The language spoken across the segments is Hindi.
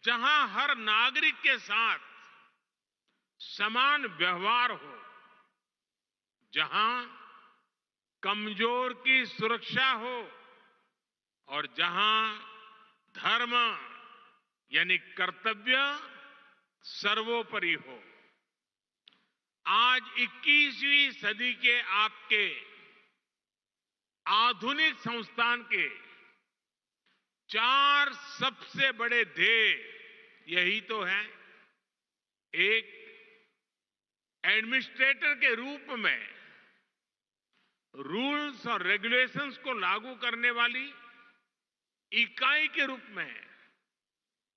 जहां हर नागरिक के साथ समान व्यवहार हो, जहां कमजोर की सुरक्षा हो और जहां धर्म यानी कर्तव्य सर्वोपरि हो। आज 21वीं सदी के आपके आधुनिक संस्थान के 4 सबसे बड़े ध्येय यही तो है। एक, एडमिनिस्ट्रेटर के रूप में रूल्स और रेगुलेशंस को लागू करने वाली इकाई के रूप में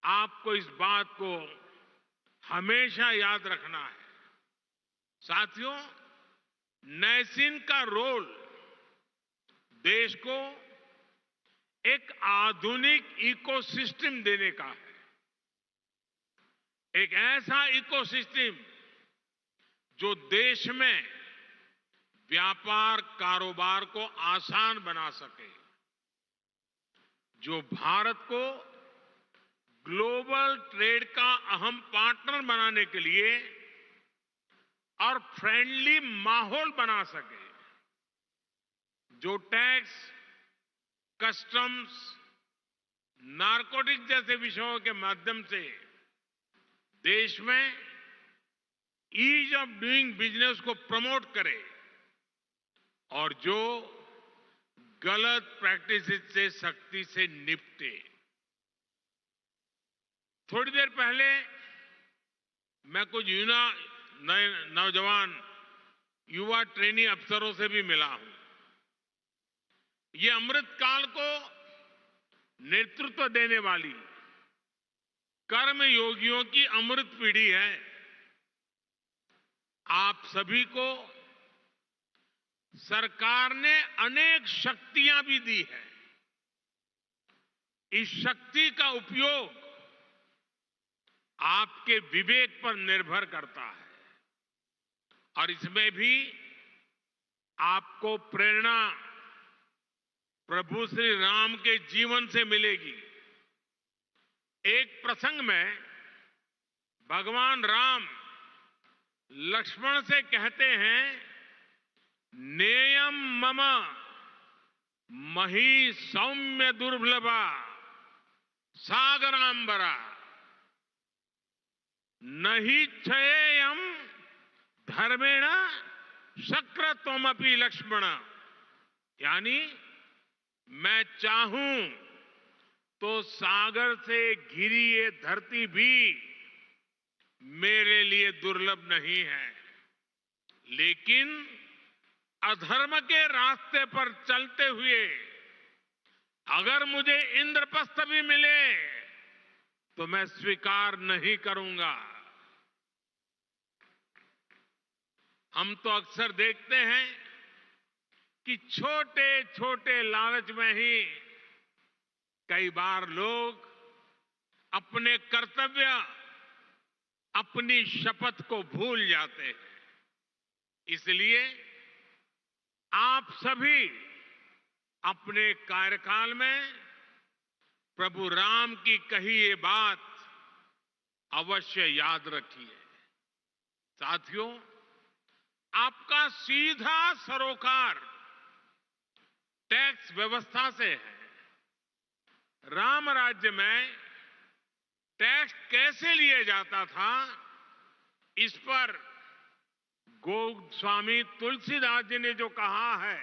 आपको इस बात को हमेशा याद रखना है। साथियों, नैसिन का रोल देश को एक आधुनिक इकोसिस्टम देने का है। एक ऐसा इकोसिस्टम जो देश में व्यापार कारोबार को आसान बना सके, जो भारत को ग्लोबल ट्रेड का अहम पार्टनर बनाने के लिए और फ्रेंडली माहौल बना सके, जो टैक्स, कस्टम्स, नारकोटिक जैसे विषयों के माध्यम से देश में ईज ऑफ डूइंग बिजनेस को प्रमोट करे और जो गलत प्रैक्टिसेस से सख्ती से निपटे। थोड़ी देर पहले मैं कुछ नौजवान युवा ट्रेनी अफसरों से भी मिला हूं। ये अमृत काल को नेतृत्व देने वाली कर्म योगियों की अमृत पीढ़ी है। आप सभी को सरकार ने अनेक शक्तियां भी दी है। इस शक्ति का उपयोग आपके विवेक पर निर्भर करता है और इसमें भी आपको प्रेरणा प्रभु श्री राम के जीवन से मिलेगी। एक प्रसंग में भगवान राम लक्ष्मण से कहते हैं, नेयम मम मही सौम्य दुर्लभा सागरांबरा नहीं क्षयेयम धर्मेण शक्रत्वमपि लक्ष्मण। यानी मैं चाहूं तो सागर से घिरी ये धरती भी मेरे लिए दुर्लभ नहीं है, लेकिन अधर्म के रास्ते पर चलते हुए अगर मुझे इंद्रप्रस्थ भी मिले तो मैं स्वीकार नहीं करूंगा। हम तो अक्सर देखते हैं कि छोटे छोटे लालच में ही कई बार लोग अपने कर्तव्य, अपनी शपथ को भूल जाते हैं। इसलिए आप सभी अपने कार्यकाल में प्रभु राम की कही ये बात अवश्य याद रखिए। साथियों, आपका सीधा सरोकार टैक्स व्यवस्था से है। राम राज्य में टैक्स कैसे लिया जाता था, इस पर गोस्वामी तुलसीदास जी ने जो कहा है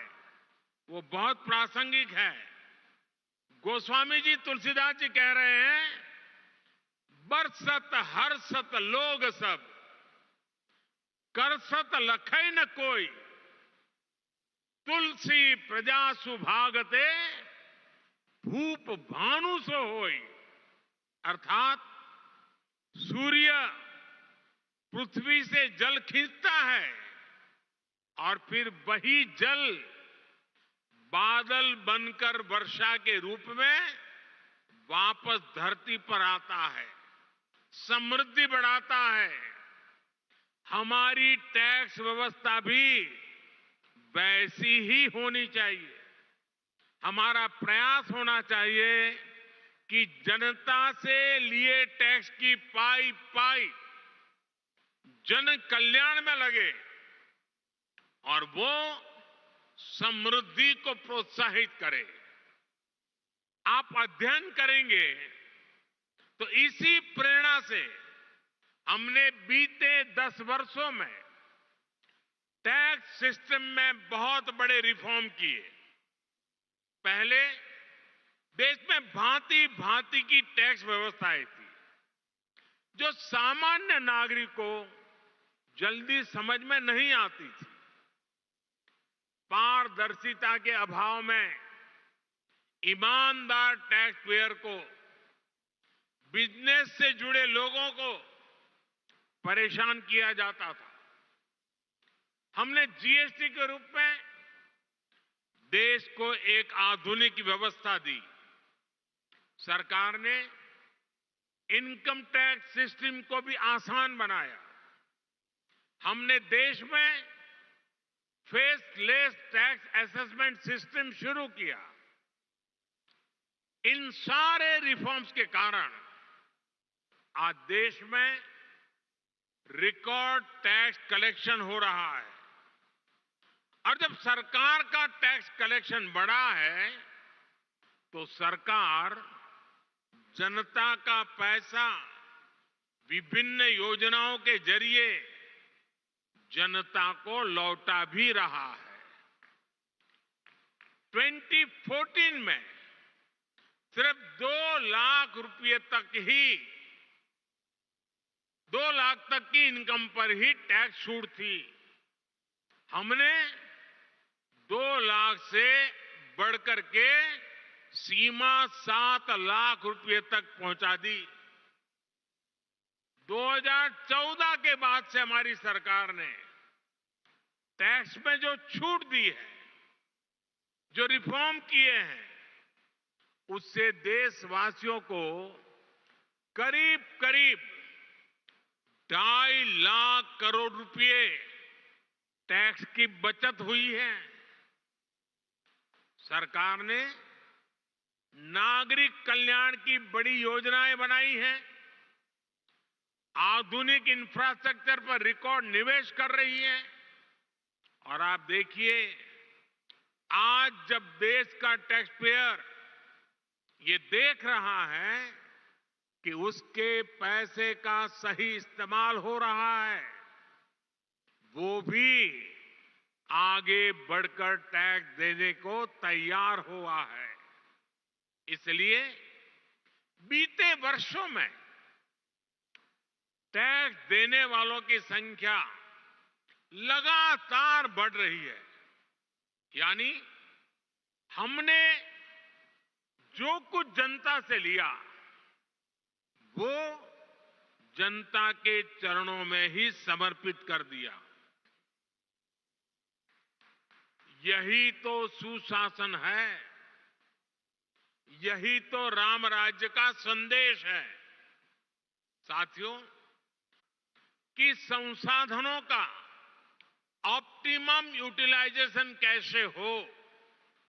वो बहुत प्रासंगिक है। गोस्वामी जी तुलसीदास जी कह रहे हैं, बरसत हर्षत लोग सब करसत लखै न कोई, तुलसी प्रजा सुभागते भूप भानु सो होई। अर्थात सूर्य पृथ्वी से जल खींचता है और फिर वही जल बादल बनकर वर्षा के रूप में वापस धरती पर आता है, समृद्धि बढ़ाता है। हमारी टैक्स व्यवस्था भी वैसी ही होनी चाहिए। हमारा प्रयास होना चाहिए कि जनता से लिए टैक्स की पाई पाई जन कल्याण में लगे और वो समृद्धि को प्रोत्साहित करे। आप अध्ययन करेंगे तो इसी प्रेरणा से हमने बीते 10 वर्षों में टैक्स सिस्टम में बहुत बड़े रिफॉर्म किए। पहले देश में भांति भांति की टैक्स व्यवस्थाएं थी जो सामान्य नागरिक को जल्दी समझ में नहीं आती थी। पारदर्शिता के अभाव में ईमानदार टैक्स पेयर को, बिजनेस से जुड़े लोगों को परेशान किया जाता था। हमने जीएसटी के रूप में देश को एक आधुनिक व्यवस्था दी। सरकार ने इनकम टैक्स सिस्टम को भी आसान बनाया। हमने देश में फेसलेस टैक्स असेसमेंट सिस्टम शुरू किया। इन सारे रिफॉर्म्स के कारण आज देश में रिकॉर्ड टैक्स कलेक्शन हो रहा है। और जब सरकार का टैक्स कलेक्शन बढ़ा है तो सरकार जनता का पैसा विभिन्न योजनाओं के जरिए जनता को लौटा भी रहा है। 2014 में सिर्फ 2 लाख रुपए तक ही 2 लाख तक की इनकम पर ही टैक्स छूट थी। हमने 2 लाख से बढ़कर के सीमा 7 लाख रुपए तक पहुंचा दी। 2014 के बाद से हमारी सरकार ने टैक्स में जो छूट दी है, जो रिफॉर्म किए हैं, उससे देशवासियों को करीब करीब 2.5 लाख करोड़ रुपए टैक्स की बचत हुई है। सरकार ने नागरिक कल्याण की बड़ी योजनाएं बनाई हैं। आधुनिक इंफ्रास्ट्रक्चर पर रिकॉर्ड निवेश कर रही है। और आप देखिए, आज जब देश का टैक्स पेयर ये देख रहा है कि उसके पैसे का सही इस्तेमाल हो रहा है, वो भी आगे बढ़कर टैक्स देने को तैयार हुआ है। इसलिए बीते वर्षों में टैक्स देने वालों की संख्या लगातार बढ़ रही है। यानी हमने जो कुछ जनता से लिया वो जनता के चरणों में ही समर्पित कर दिया। यही तो सुशासन है, यही तो राम राज्य का संदेश है। साथियों, कि संसाधनों का ऑप्टिमम यूटिलाइजेशन कैसे हो,